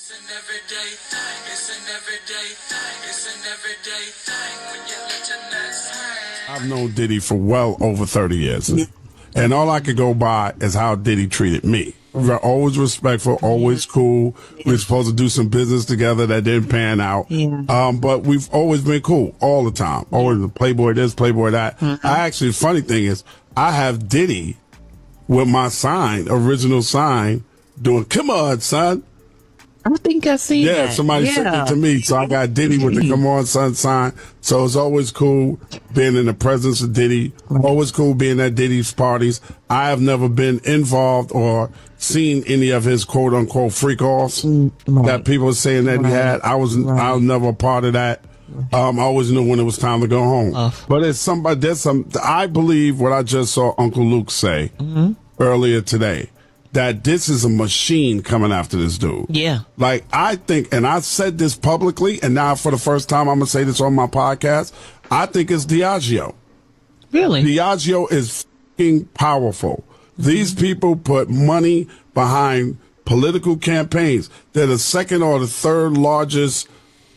It's an everyday thing. It's an everyday thing. It's an everyday thing when you let your nuts hang. I've known Diddy for well over 30 years. And all I could go by is how Diddy treated me. We're always respectful, always cool. We're supposed to do some business together that didn't pan out. But we've always been cool all the time. Always the Playboy this, Playboy that. The funny thing is, I have Diddy with my sign, original sign, doing, come on, son. I think I seen that. Yeah, somebody sent it to me. So I got Diddy with the come on, son sign. So it's always cool being in the presence of Diddy. Always cool being at Diddy's parties. I have never been involved or seen any of his quote unquote freak offs that people are saying that he had. I was never a part of that. I always knew when it was time to go home. But it's somebody, I believe what I just saw Uncle Luke say earlier today, that this is a machine coming after this dude. Yeah. Like, I think, and I said this publicly, and now for the first time I'm going to say this on my podcast, I think it's Diageo. Really? Diageo is fucking powerful. These people put money behind political campaigns. They're the second or the third largest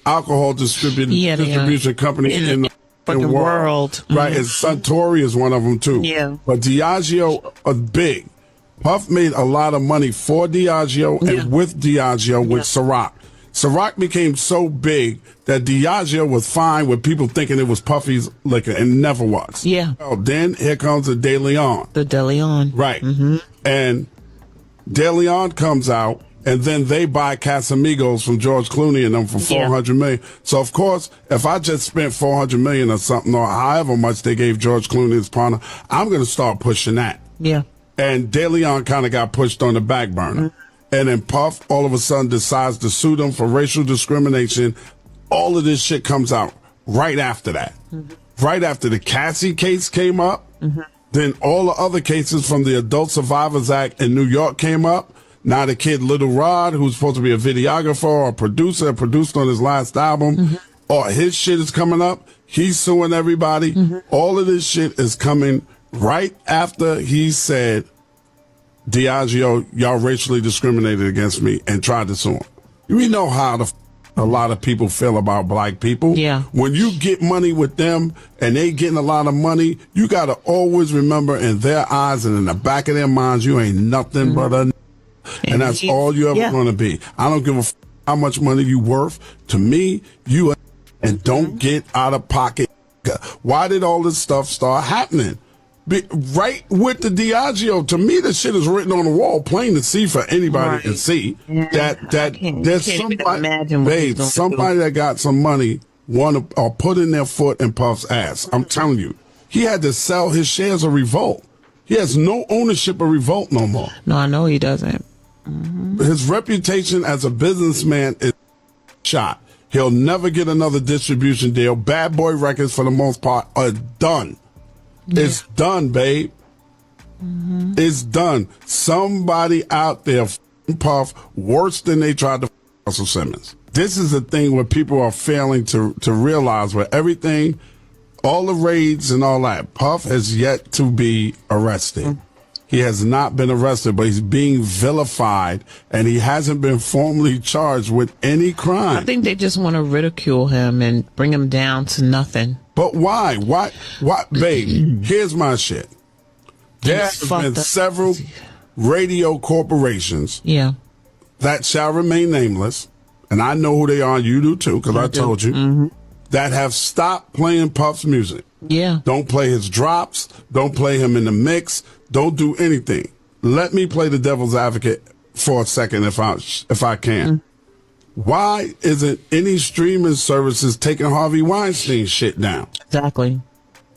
alcohol distribution company in the world. Right, and Suntory is one of them too. Yeah. But Diageo are big. Puff made a lot of money for Diageo and with Diageo with Ciroc. Ciroc became so big that Diageo was fine with people thinking it was Puffy's liquor and never was. Yeah. Oh, then here comes the De Leon. The De Leon. Right. And De Leon comes out, and then they buy Casamigos from George Clooney and them for $400 million. So, of course, if I just spent $400 million or something, or however much they gave George Clooney his partner, I'm going to start pushing that. Yeah. And De Leon kind of got pushed on the back burner. And then Puff all of a sudden decides to sue them for racial discrimination. All of this shit comes out right after that. Right after the Cassie case came up, then all the other cases from the Adult Survivors Act in New York came up. Now the kid Little Rod, who's supposed to be a videographer or a producer, produced on his last album, or his shit is coming up. He's suing everybody. All of this shit is coming right after he said, Diageo, y'all racially discriminated against me and tried to sue him. We know how a lot of people feel about black people. Yeah. When you get money with them and they getting a lot of money, you got to always remember in their eyes and in the back of their minds, you ain't nothing but a and that's all you ever going to be. I don't give a how much money you worth. To me, you and don't get out of pocket. Why did all this stuff start happening? Right with the Diageo, to me, this shit is written on the wall, plain to see for anybody to see. That there's somebody that got some money or put in their foot in Puff's ass. I'm telling you, he had to sell his shares of Revolt. He has no ownership of Revolt no more. No, I know he doesn't. His reputation as a businessman is shot. He'll never get another distribution deal. Bad Boy Records, for the most part, are done. It's done, babe. It's done. Somebody out there Puff worse than they tried to Russell Simmons. This is the thing where people are failing to realize where everything, all the raids and all that, Puff has yet to be arrested. He has not been arrested, but he's being vilified, and he hasn't been formally charged with any crime. I think they just want to ridicule him and bring him down to nothing. But why? Why, babe, here's my shit. There have been several radio corporations that shall remain nameless, and I know who they are, you do too, because I told you, that have stopped playing Puff's music. Yeah. Don't play his drops. Don't play him in the mix. Don't do anything. Let me play the devil's advocate for a second if I can. Why isn't any streaming services taking Harvey Weinstein's shit down? Exactly.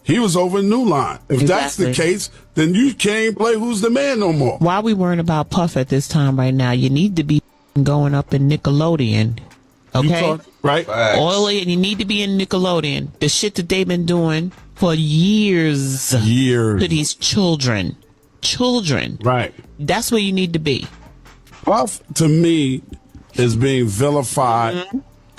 He was over in New Line. If that's the case, then you can't play Who's the Man no more. Why are we worrying about Puff at this time right now? You need to be going up in Nickelodeon. Okay? Right? Oily, and you need to be in Nickelodeon. The shit that they've been doing for years. To these children. Right. That's where you need to be. Puff, to me, is being vilified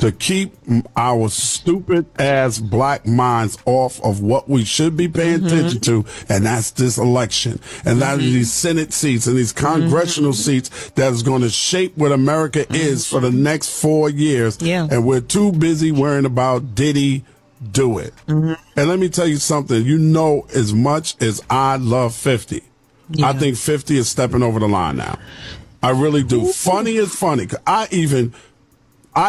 to keep our stupid ass black minds off of what we should be paying attention to, and that's this election. And that is these Senate seats and these congressional seats that is going to shape what America is for the next 4 years. Yeah. And we're too busy worrying about Diddy do it. And let me tell you something, you know, as much as I love 50, I think 50 is stepping over the line now. I really do. Funny is funny. I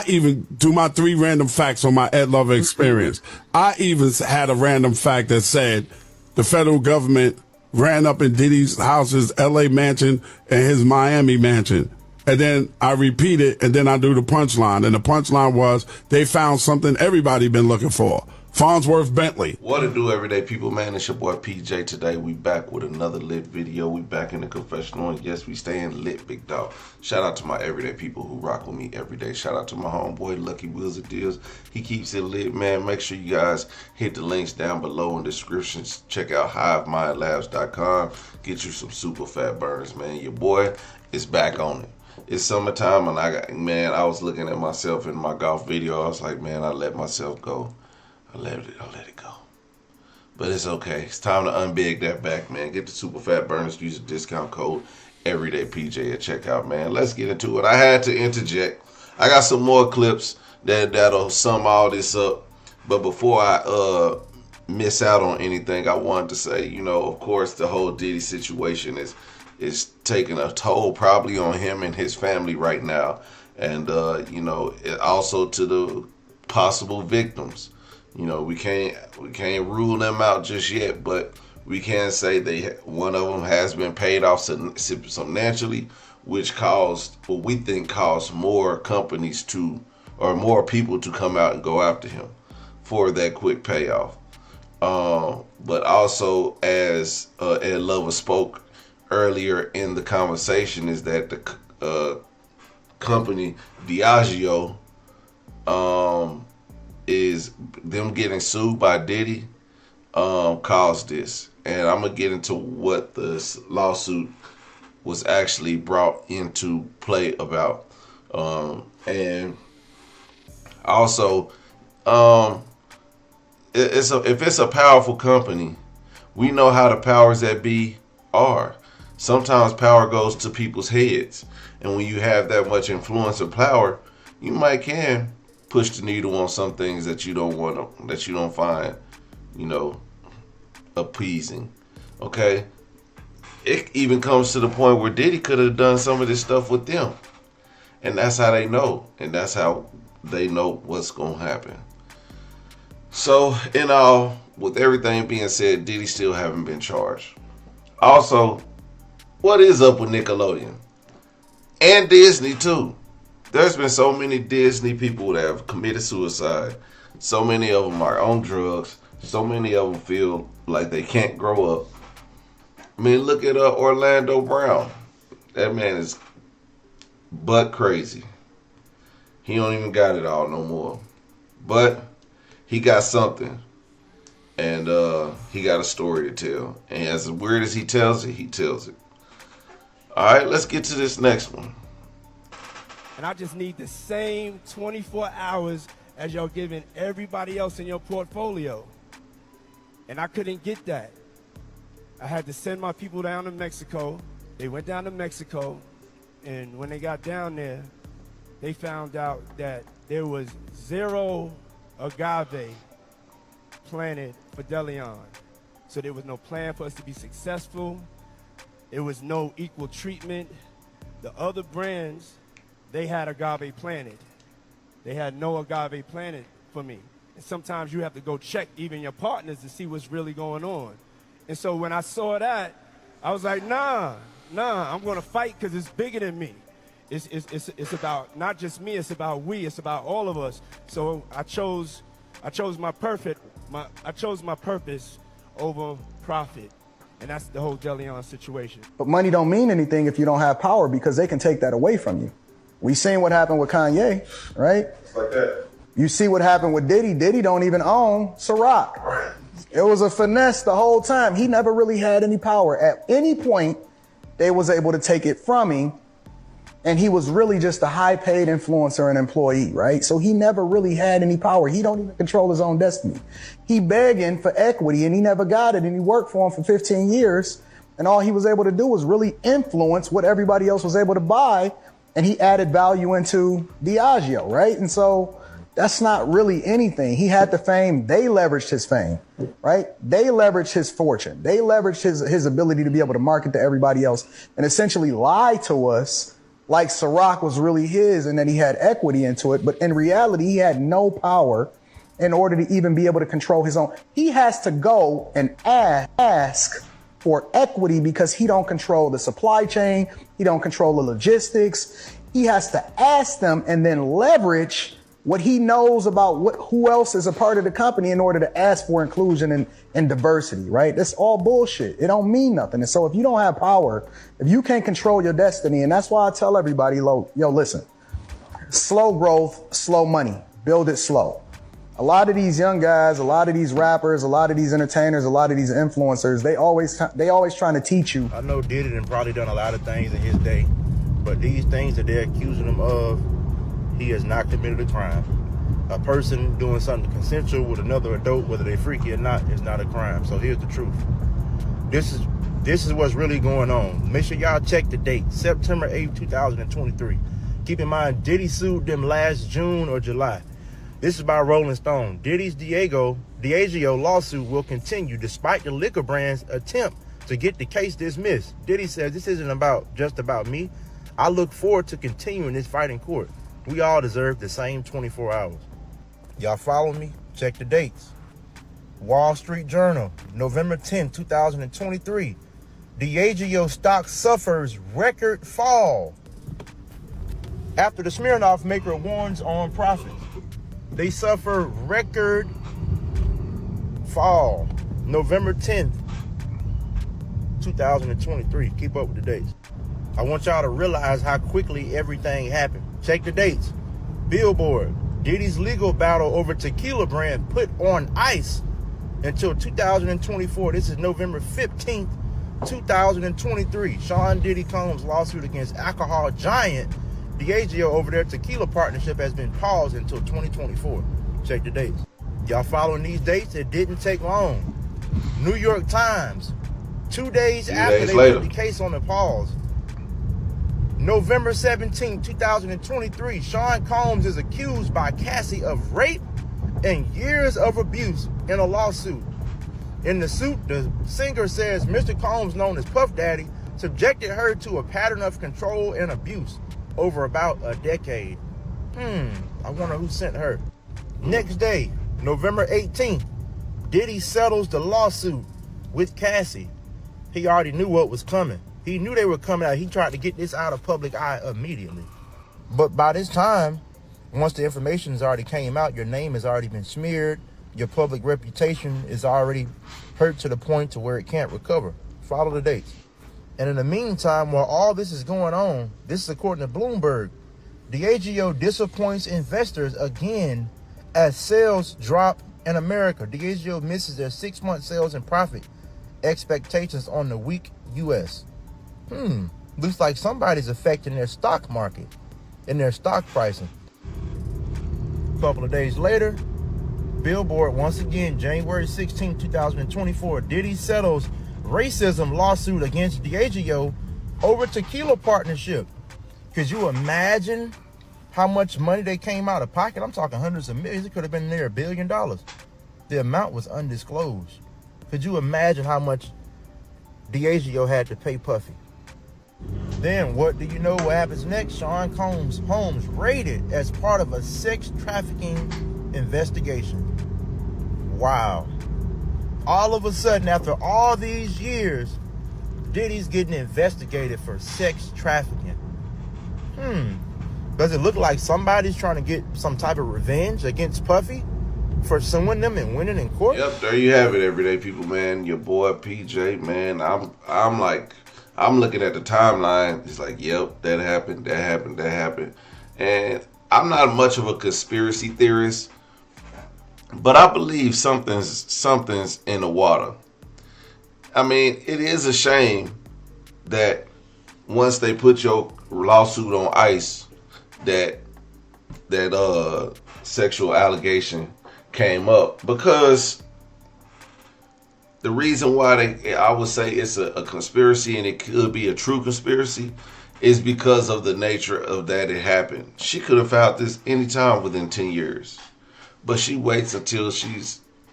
even do my 3 random facts on my Ed Lover experience. I even had a random fact that said the federal government ran up in Diddy's house, his LA mansion and his Miami mansion. And then I repeat it, and then I do the punchline. And the punchline was they found something everybody been looking for. Farnsworth Bentley. What it do, everyday people, man? It's your boy PJ. Today we back with another lit video. We back in the confessional, and yes, we staying lit, big dog. Shout out to my everyday people who rock with me every day. Shout out to my homeboy Lucky Wheels of Deals. He keeps it lit, man. Make sure you guys hit the links down below in the descriptions. Check out HiveMindLabs.com. Get you some super fat burns, man. Your boy is back on it. It's summertime, and I was looking at myself in my golf video. I was like, man, I let myself go. I let it go. But it's okay. It's time to unbig that back, man. Get the super fat burners. Use the discount code everydaypj at checkout, man. Let's get into it. I had to interject. I got some more clips that'll sum all this up. But before I miss out on anything, I wanted to say, you know, of course, the whole Diddy situation is taking a toll probably on him and his family right now. And, you know, also to the possible victims. You know, we can't rule them out just yet, but we can say one of them has been paid off substantially, which caused what we think caused more companies to, or more people to come out and go after him for that quick payoff. But also, as Ed Lover spoke earlier in the conversation, is that the company Diageo, is them getting sued by Diddy caused this. And I'm going to get into what this lawsuit was actually brought into play about. And also, if it's a powerful company, we know how the powers that be are. Sometimes power goes to people's heads. And when you have that much influence or power, you can push the needle on some things that you don't find, you know, appeasing. Okay? It even comes to the point where Diddy could have done some of this stuff with them. And that's how they know. And that's how they know what's going to happen. So, in all, with everything being said, Diddy still haven't been charged. Also, what is up with Nickelodeon? And Disney, too. There's been so many Disney people that have committed suicide. So many of them are on drugs. So many of them feel like they can't grow up. I mean, look at Orlando Brown. That man is butt crazy. He don't even got it all no more. But he got something. And he got a story to tell. And as weird as he tells it, he tells it. All right, let's get to this next one. And I just need the same 24 hours as y'all giving everybody else in your portfolio. And I couldn't get that. I had to send my people down to Mexico. They went down to Mexico, and when they got down there, they found out that there was 0 agave planted for Deleon. So there was no plan for us to be successful. There was no equal treatment. The other brands, they had agave planted. They had no agave planted for me. And sometimes you have to go check even your partners to see what's really going on. And so when I saw that, I was like, nah, I'm going to fight because it's bigger than me. It's about not just me, it's about we, it's about all of us. So I chose my purpose over profit. And that's the whole Deleon situation. But money don't mean anything if you don't have power, because they can take that away from you. We seen what happened with Kanye, right? It's like that. You see what happened with Diddy. Diddy don't even own Ciroc. Right. It was a finesse the whole time. He never really had any power. At any point, they was able to take it from him And he was really just a high paid influencer and employee, right? So he never really had any power. He don't even control his own destiny. He begging for equity and he never got it. And he worked for him for 15 years. And all he was able to do was really influence what everybody else was able to buy. And he added value into Diageo, right? And so that's not really anything. He had the fame. They leveraged his fame, right? They leveraged his fortune. They leveraged his ability to be able to market to everybody else and essentially lie to us like Ciroc was really his and that he had equity into it. But in reality, he had no power in order to even be able to control his own. He has to go and ask for equity because he don't control the supply chain. He don't control the logistics. He has to ask them and then leverage what he knows about who else is a part of the company in order to ask for inclusion and diversity, right? That's all bullshit. It don't mean nothing. And so if you don't have power, if you can't control your destiny, and that's why I tell everybody, yo, listen, slow growth, slow money, build it slow. A lot of these young guys, a lot of these rappers, a lot of these entertainers, a lot of these influencers, they always trying to teach you. I know Diddy done probably done a lot of things in his day, but these things that they're accusing him of, he has not committed a crime. A person doing something consensual with another adult, whether they're freaky or not, is not a crime. So here's the truth. This is what's really going on. Make sure y'all check the date, September 8th, 2023. Keep in mind, Diddy sued them last June or July. This is by Rolling Stone. Diddy's Diageo lawsuit will continue despite the liquor brand's attempt to get the case dismissed. Diddy says, this isn't just about me. I look forward to continuing this fight in court. We all deserve the same 24 hours. Y'all follow me? Check the dates. Wall Street Journal, November 10, 2023. Diageo stock suffers record fall after the Smirnoff maker warns on profits. They suffer record fall. November 10th, 2023. Keep up with the dates. I want y'all to realize how quickly everything happened. Check the dates. Billboard, Diddy's legal battle over tequila brand put on ice until 2024. This is November 15th, 2023. Sean Diddy Combs' lawsuit against alcohol giant Diageo over their tequila partnership has been paused until 2024. Check the dates. Y'all following these dates? It didn't take long. New York Times, 2 days after they put the case on the pause. November 17, 2023, Sean Combs is accused by Cassie of rape and years of abuse in a lawsuit. In the suit, the singer says Mr. Combs, known as Puff Daddy, subjected her to a pattern of control and abuse over about a decade. I wonder who sent her. Next day, November 18th, Diddy settles the lawsuit with Cassie. He already knew what was coming. He knew they were coming out. He tried to get this out of public eye immediately. But by this time, once the information has already came out, your name has already been smeared. Your public reputation is already hurt to the point to where it can't recover. Follow the dates. And in the meantime, while all this is going on, this is according to Bloomberg, Diageo disappoints investors again as sales drop in America. Diageo misses their 6-month sales and profit expectations on the weak U.S. Looks like somebody's affecting their stock market and their stock pricing. A couple of days later, Billboard, once again, January 16, 2024, Diddy settles racism lawsuit against Diageo over tequila partnership. Could you imagine how much money they came out of pocket? I'm talking hundreds of millions. It could have been near $1 billion. The amount was undisclosed. Could you imagine how much Diageo had to pay Puffy? Then what do you know what happens next? Sean Combs' homes raided as part of a sex trafficking investigation. Wow. All of a sudden, after all these years, Diddy's getting investigated for sex trafficking. Does it look like somebody's trying to get some type of revenge against Puffy for suing them and winning in court? Yep, there you have it, everyday people, man. Your boy PJ, man. I'm looking at the timeline. It's like, yep, that happened. And I'm not much of a conspiracy theorist, but I believe something's in the water. I mean, it is a shame that once they put your lawsuit on ice that sexual allegation came up, because the reason why I would say it's a conspiracy, and it could be a true conspiracy, is because of the nature of that it happened. She could have filed this anytime within 10 years, but she waits until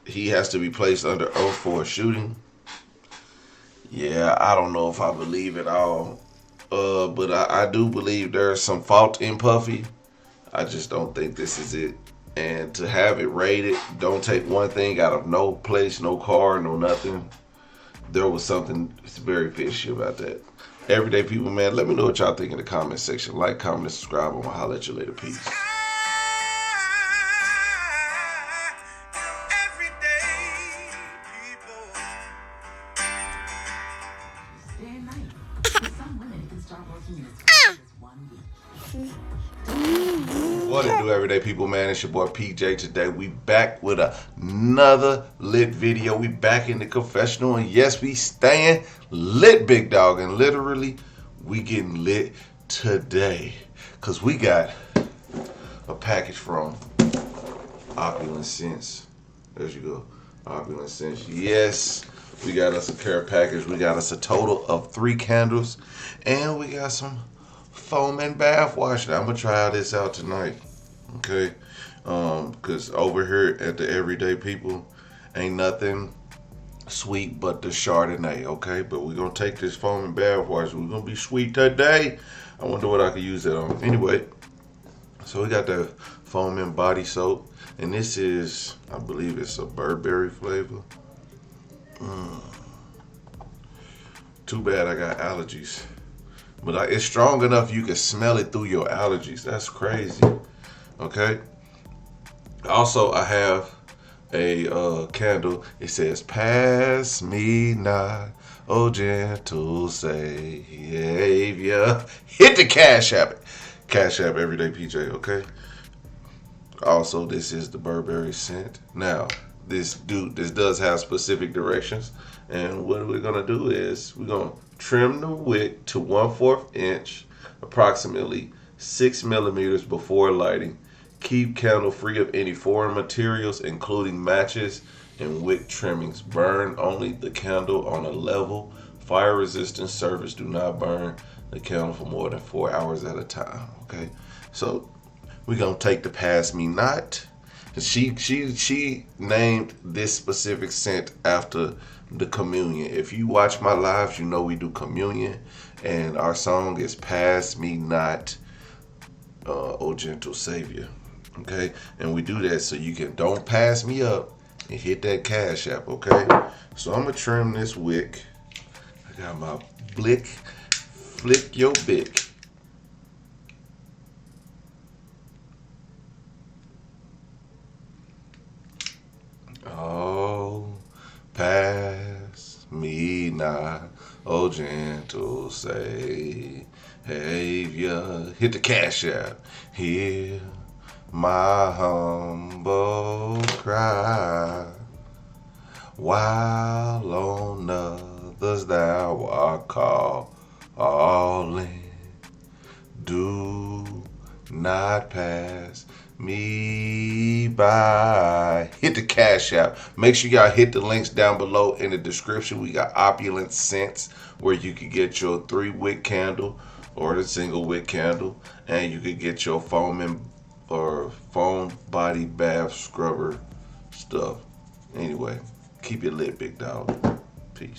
he has to be placed under oath for a shooting. Yeah, I don't know if I believe it all, but I do believe there's some fault in Puffy. I just don't think this is it. And to have it raided, don't take one thing out of no place, no car, no nothing. There was something very fishy about that. Everyday people, man, let me know what y'all think in the comment section. Like, comment, and subscribe. I'm gonna holler at you later. Peace. What it do, everyday people, man? It's your boy PJ. Today we back with another lit video. We back in the confessional, and yes, we staying lit, big dog. And literally, we getting lit today, cause we got a package from Opulence Scents. There you go, Opulence Scents. Yes, we got us a care package. We got us a total of 3 candles, and we got some foam and bath wash. Now I'm gonna try this out tonight, okay? Cause over here at the Everyday People, ain't nothing sweet but the Chardonnay, okay? But we're gonna take this foam and bath wash. We're gonna be sweet today. I wonder what I could use that on. Anyway, so we got the foam and body soap, and this is, I believe it's a Burberry flavor. Too bad I got allergies. But it's strong enough you can smell it through your allergies. That's crazy. Okay. Also, I have a candle. It says, "Pass me not, oh gentle Savior." Hit the Cashapp. Cashapp Everyday PJ. Okay. Also, this is the Burberry scent. Now, this does have specific directions, and what we're gonna do is we're gonna trim the wick to 1/4 inch, approximately 6 millimeters before lighting. Keep candle free of any foreign materials, including matches and wick trimmings. Burn only the candle on a level, fire-resistant surface. Do not burn the candle for more than 4 hours at a time. Okay, so we're gonna take the Pass Me Not. She named this specific scent after the communion. If you watch my lives, you know we do communion, and our song is "Pass Me Not, O Gentle Savior." Okay, and we do that so you can don't pass me up and hit that Cashapp. Okay, so I'm gonna trim this wick. I got my flick your bick. Oh, pass me not, oh gentle Savior. Hit the Cashapp. Hear my humble cry, while on others thou art calling. Do not pass me by. Hit the Cashapp. Make sure y'all hit the links down below in the description. We got Opulence Scents, where you can get your 3-wick candle or the single wick candle, and you can get your foam body bath scrubber stuff. Anyway, keep it lit, big dog. Peace.